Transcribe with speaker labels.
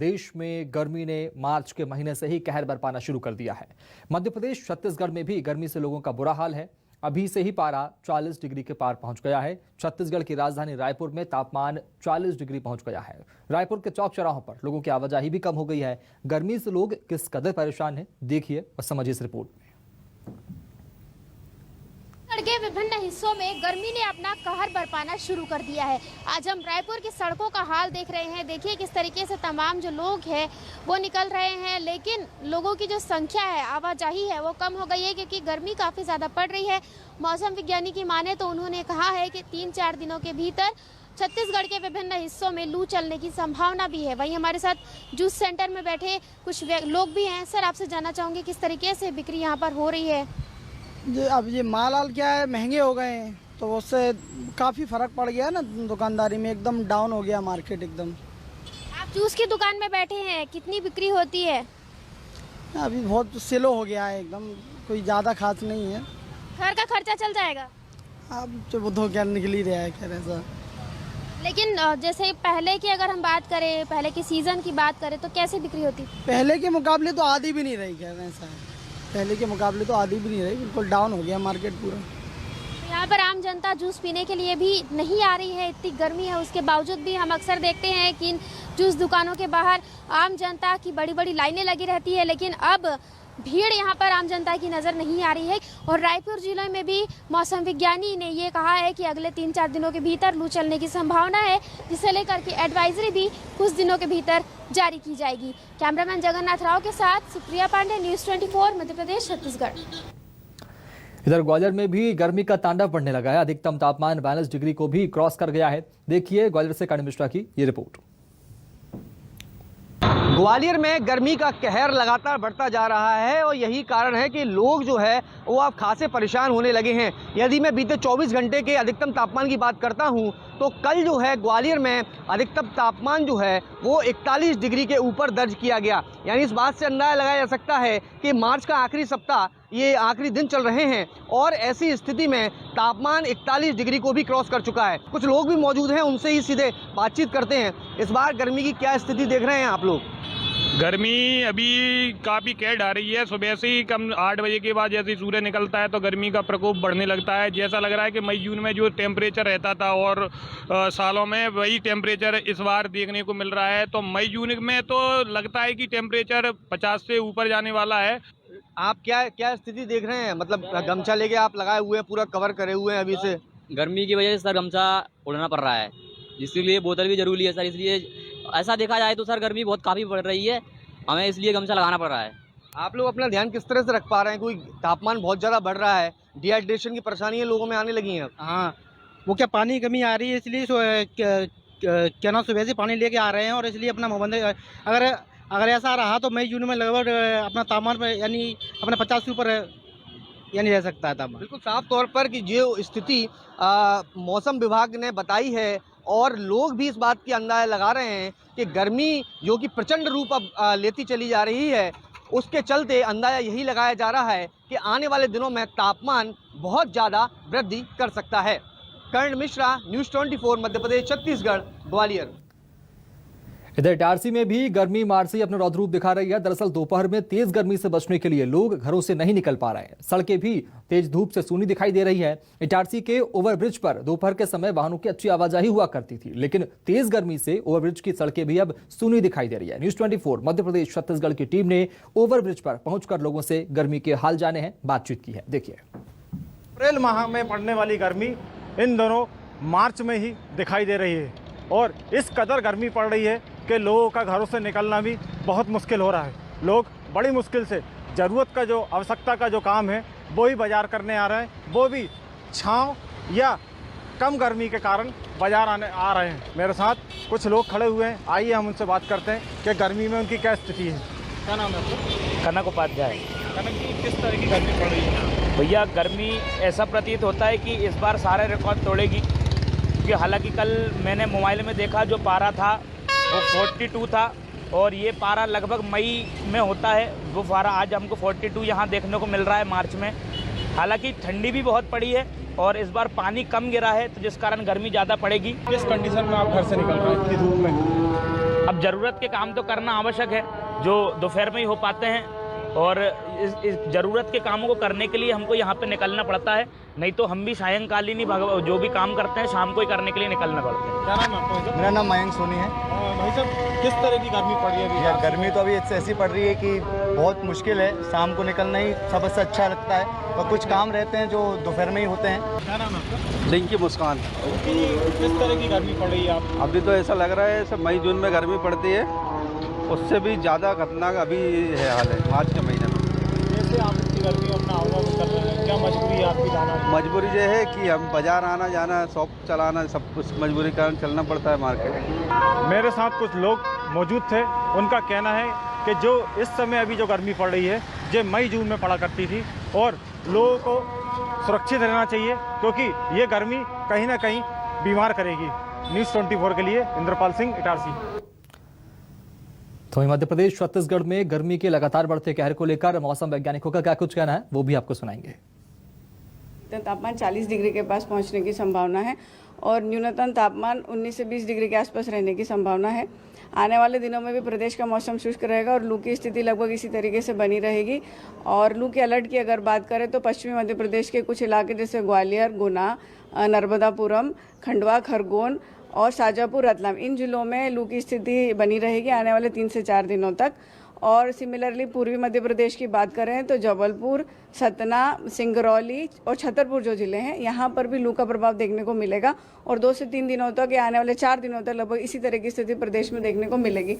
Speaker 1: देश में गर्मी ने मार्च के महीने से ही कहर बरपाना शुरू कर दिया है। मध्य प्रदेश छत्तीसगढ़ में भी गर्मी से लोगों का बुरा हाल है। अभी से ही पारा 40 डिग्री के पार पहुंच गया है। छत्तीसगढ़ की राजधानी रायपुर में तापमान 40 डिग्री पहुंच गया है। रायपुर के चौक चौराहों पर लोगों की आवाजाही भी कम हो गई है। गर्मी से लोग किस कदर परेशान हैं, देखिए और समझिए इस रिपोर्ट में।
Speaker 2: के विभिन्न हिस्सों में गर्मी ने अपना कहर बरपाना शुरू कर दिया है। आज हम रायपुर की सड़कों का हाल देख रहे हैं। देखिए किस तरीके से तमाम जो लोग हैं वो निकल रहे हैं, लेकिन लोगों की जो संख्या है, आवाजाही है, वो कम हो गई है क्योंकि गर्मी काफ़ी ज़्यादा पड़ रही है। मौसम विज्ञानी की माने तो उन्होंने कहा है कि 3-4 दिनों के भीतर छत्तीसगढ़ के विभिन्न हिस्सों में लू चलने की संभावना भी है। वहीं हमारे साथ जूस सेंटर में बैठे कुछ लोग भी हैं। सर, आपसे जानना चाहूँगी किस तरीके से बिक्री यहाँ पर हो रही है?
Speaker 3: जी, अब ये माल क्या है, महंगे हो गए हैं तो उससे काफ़ी फ़र्क पड़ गया है ना, दुकानदारी में एकदम डाउन हो गया मार्केट एकदम।
Speaker 2: आप जूस की दुकान में बैठे हैं, कितनी बिक्री होती है?
Speaker 3: अभी बहुत स्लो हो गया है एकदम, कोई ज़्यादा खास नहीं है।
Speaker 2: घर का खर्चा चल जाएगा?
Speaker 3: अब जो तो क्या निकल ही रहा है, खैर ऐसा।
Speaker 2: लेकिन जैसे पहले की अगर हम बात करें, पहले के सीज़न की बात करें तो कैसे बिक्री होती?
Speaker 3: पहले के मुकाबले तो आधी भी नहीं रही, खैर ऐसा है। पहले के मुकाबले तो आधी भी नहीं रही, बिल्कुल डाउन हो गया मार्केट पूरा।
Speaker 2: यहाँ पर आम जनता जूस पीने के लिए भी नहीं आ रही है। इतनी गर्मी है, उसके बावजूद भी हम अक्सर देखते हैं कि इन जूस दुकानों के बाहर आम जनता की बड़ी बड़ी लाइनें लगी रहती है, लेकिन अब भीड़ यहाँ पर आम जनता की नज़र नहीं आ रही है। और रायपुर जिले में भी मौसम विज्ञानी ने ये कहा है कि अगले 3-4 दिनों के भीतर लू चलने की संभावना है, जिसे लेकर के एडवाइजरी भी कुछ दिनों के भीतर जारी की जाएगी। कैमरामैन जगन्नाथ राव के साथ सुप्रिया पांडे, न्यूज़ 24, मध्य प्रदेश, छत्तीसगढ़।
Speaker 1: इधर ग्वालियर में भी गर्मी का तांडव बढ़ने लगा है। अधिकतम तापमान 42 डिग्री को भी क्रॉस कर गया है। देखिए ग्वालियर से कर्ण मिश्रा की ये रिपोर्ट।
Speaker 4: ग्वालियर में गर्मी का कहर लगातार बढ़ता जा रहा है और यही कारण है कि लोग जो है वो अब खासे परेशान होने लगे हैं। यदि मैं बीते 24 घंटे के अधिकतम तापमान की बात करता हूं तो कल जो है ग्वालियर में अधिकतम तापमान जो है वो 41 डिग्री के ऊपर दर्ज किया गया। यानी इस बात से अंदाजा लगाया जा सकता है कि मार्च का आखिरी सप्ताह, ये आखिरी दिन चल रहे हैं और ऐसी स्थिति में तापमान 41 डिग्री को भी क्रॉस कर चुका है। कुछ लोग भी मौजूद हैं, उनसे ही सीधे बातचीत करते हैं। इस बार गर्मी की क्या स्थिति देख रहे हैं आप लोग?
Speaker 5: गर्मी अभी काफ़ी कैड आ रही है। सुबह से ही कम 8 बजे के बाद जैसे ही सूर्य निकलता है तो गर्मी का प्रकोप बढ़ने लगता है। जैसा लग रहा है कि मई जून में जो टेम्परेचर रहता था और सालों में वही टेम्परेचर इस बार देखने को मिल रहा है। तो मई जून में तो लगता है कि टेम्परेचर 50 से ऊपर जाने वाला है।
Speaker 4: आप क्या स्थिति देख रहे हैं? मतलब गमछा लेके आप लगाए हुए हैं, पूरा कवर करे हुए हैं अभी से?
Speaker 6: गर्मी की वजह से सर गमछा उड़ना पड़ रहा है, इसीलिए बोतल भी जरूरी है सर। इसलिए ऐसा देखा जाए तो सर गर्मी बहुत काफ़ी बढ़ रही है, हमें इसलिए गमछा लगाना पड़ रहा है।
Speaker 4: आप लोग अपना ध्यान किस तरह से रख पा रहे हैं? कोई तापमान बहुत ज़्यादा बढ़ रहा है, डिहाइड्रेशन की परेशानियाँ लोगों में आने लगी हैं।
Speaker 3: हाँ, वो क्या पानी की कमी आ रही है, इसलिए क्या ना सुबह से पानी लेके आ रहे हैं और इसलिए अपना मुँह अगर ऐसा रहा तो मई जून में लगभग अपना तापमान यानी अपना 50 से ऊपर यानी रह सकता है तापमान।
Speaker 4: बिल्कुल साफ तौर पर कि जो स्थिति मौसम विभाग ने बताई है और लोग भी इस बात की अंदाजा लगा रहे हैं कि गर्मी जो कि प्रचंड रूप अब लेती चली जा रही है, उसके चलते अंदाजा यही लगाया जा रहा है कि आने वाले दिनों में तापमान बहुत ज़्यादा वृद्धि कर सकता है। कर्ण मिश्रा, न्यूज़ 24, मध्य प्रदेश, छत्तीसगढ़, ग्वालियर।
Speaker 1: इधर इटारसी में भी गर्मी मार्च से अपना रौद्र रूप दिखा रही है। दरअसल दोपहर में तेज गर्मी से बचने के लिए लोग घरों से नहीं निकल पा रहे हैं। सड़कें भी तेज धूप से सूनी दिखाई दे रही है। इटारसी के ओवरब्रिज पर दोपहर के समय वाहनों की अच्छी आवाजाही हुआ करती थी, लेकिन तेज गर्मी से ओवरब्रिज की सड़कें भी अब सूनी दिखाई दे रही है। न्यूज़ 24 मध्य प्रदेश छत्तीसगढ़ की टीम ने ओवरब्रिज पर पहुंचकर लोगों से गर्मी के हाल जाने हैं, बातचीत की है। देखिए।
Speaker 7: अप्रैल माह में पड़ने वाली गर्मी इन दोनों मार्च में ही दिखाई दे रही है और इस कदर गर्मी पड़ रही है कि लोगों का घरों से निकलना भी बहुत मुश्किल हो रहा है। लोग बड़ी मुश्किल से ज़रूरत का जो आवश्यकता का जो काम है वो ही बाज़ार करने आ रहे हैं, वो भी छांव या कम गर्मी के कारण बाज़ार आ रहे हैं। मेरे साथ कुछ लोग खड़े हुए हैं, आइए हम उनसे बात करते हैं कि गर्मी में उनकी क्या स्थिति है। क्या नाम है आपका?
Speaker 8: कनक उपाध्याय।
Speaker 7: कनक जी, किस तरह की गर्मी पड़ रही है?
Speaker 8: भैया गर्मी ऐसा प्रतीत होता है कि इस बार सारे रिकॉर्ड तोड़ेगी, क्योंकि हालांकि कल मैंने मोबाइल में देखा जो पारा था वो 42 था और ये पारा लगभग मई में होता है, वो पारा आज हमको 42 यहाँ देखने को मिल रहा है मार्च में। हालांकि ठंडी भी बहुत पड़ी है और इस बार पानी कम गिरा है, तो जिस कारण गर्मी ज़्यादा पड़ेगी।
Speaker 7: किस कंडीशन में आप घर से निकल रहे हैं इतनी धूप में?
Speaker 8: अब ज़रूरत के काम तो करना आवश्यक है जो दोपहर में ही हो पाते हैं, और इस ज़रूरत के कामों को करने के लिए हमको यहाँ पे निकलना पड़ता है, नहीं तो हम भी सायंकालीन ही जो भी काम करते हैं शाम को ही करने के लिए निकलना पड़ता है।
Speaker 7: क्या नाम है आपका?
Speaker 9: मेरा नाम मयंक सोनी है।
Speaker 7: भाई साहब, किस तरह की गर्मी पड़ रही है अभी?
Speaker 9: यार गर्मी तो अभी ऐसी पड़ रही है कि बहुत मुश्किल है, शाम को निकलना ही सबसे अच्छा लगता है, और कुछ काम रहते हैं जो दोपहर में ही होते हैं।
Speaker 7: क्या नाम है आपका?
Speaker 10: लिंक की मुस्कान।
Speaker 7: किस तरह की गर्मी पड़ रही है आप?
Speaker 10: अभी तो ऐसा लग रहा है सब मई जून में गर्मी पड़ती है, उससे भी ज़्यादा खतरनाक अभी है हाल है मार्च के महीने में।
Speaker 7: कैसे आप इतनी गर्मी में अपना आवाजाही कर रहे हैं? क्या मजबूरी है आपकी जाना?
Speaker 10: मजबूरी ये है कि हम बाजार आना जाना, शॉप चलाना, सब कुछ मजबूरी कारण चलना पड़ता है मार्केट।
Speaker 7: मेरे साथ कुछ लोग मौजूद थे, उनका कहना है कि जो इस समय अभी जो गर्मी पड़ रही है ये मई जून में पड़ा करती थी, और लोगों को सुरक्षित रहना चाहिए क्योंकि ये गर्मी कहीं ना कहीं बीमार करेगी। न्यूज़ 24 के लिए इंद्रपाल सिंह, इटारसी।
Speaker 1: तो मध्य प्रदेश छत्तीसगढ़ में गर्मी के लगातार बढ़ते कहर को लेकर मौसम वैज्ञानिकों का क्या कुछ कहना है वो भी आपको सुनाएंगे।
Speaker 11: तापमान 40 डिग्री के पास पहुंचने की संभावना है और न्यूनतम तापमान 19 से 20 डिग्री के आसपास रहने की संभावना है। आने वाले दिनों में भी प्रदेश का मौसम शुष्क रहेगा और लू की स्थिति लगभग इसी तरीके से बनी रहेगी। और लू के अलर्ट की अगर बात करें तो पश्चिमी मध्य प्रदेश के कुछ इलाके जैसे ग्वालियर, गुना, नर्मदापुरम, खंडवा, खरगोन और शाजापुर, रतलाम, इन जिलों में लू की स्थिति बनी रहेगी आने वाले 3 से 4 दिनों तक। और सिमिलरली पूर्वी मध्य प्रदेश की बात करें तो जबलपुर, सतना, सिंगरौली और छतरपुर जो जिले हैं यहाँ पर भी लू का प्रभाव देखने को मिलेगा और 2 से 3 दिनों तक या आने वाले 4 दिनों तक लगभग इसी तरह की स्थिति प्रदेश में देखने को मिलेगी।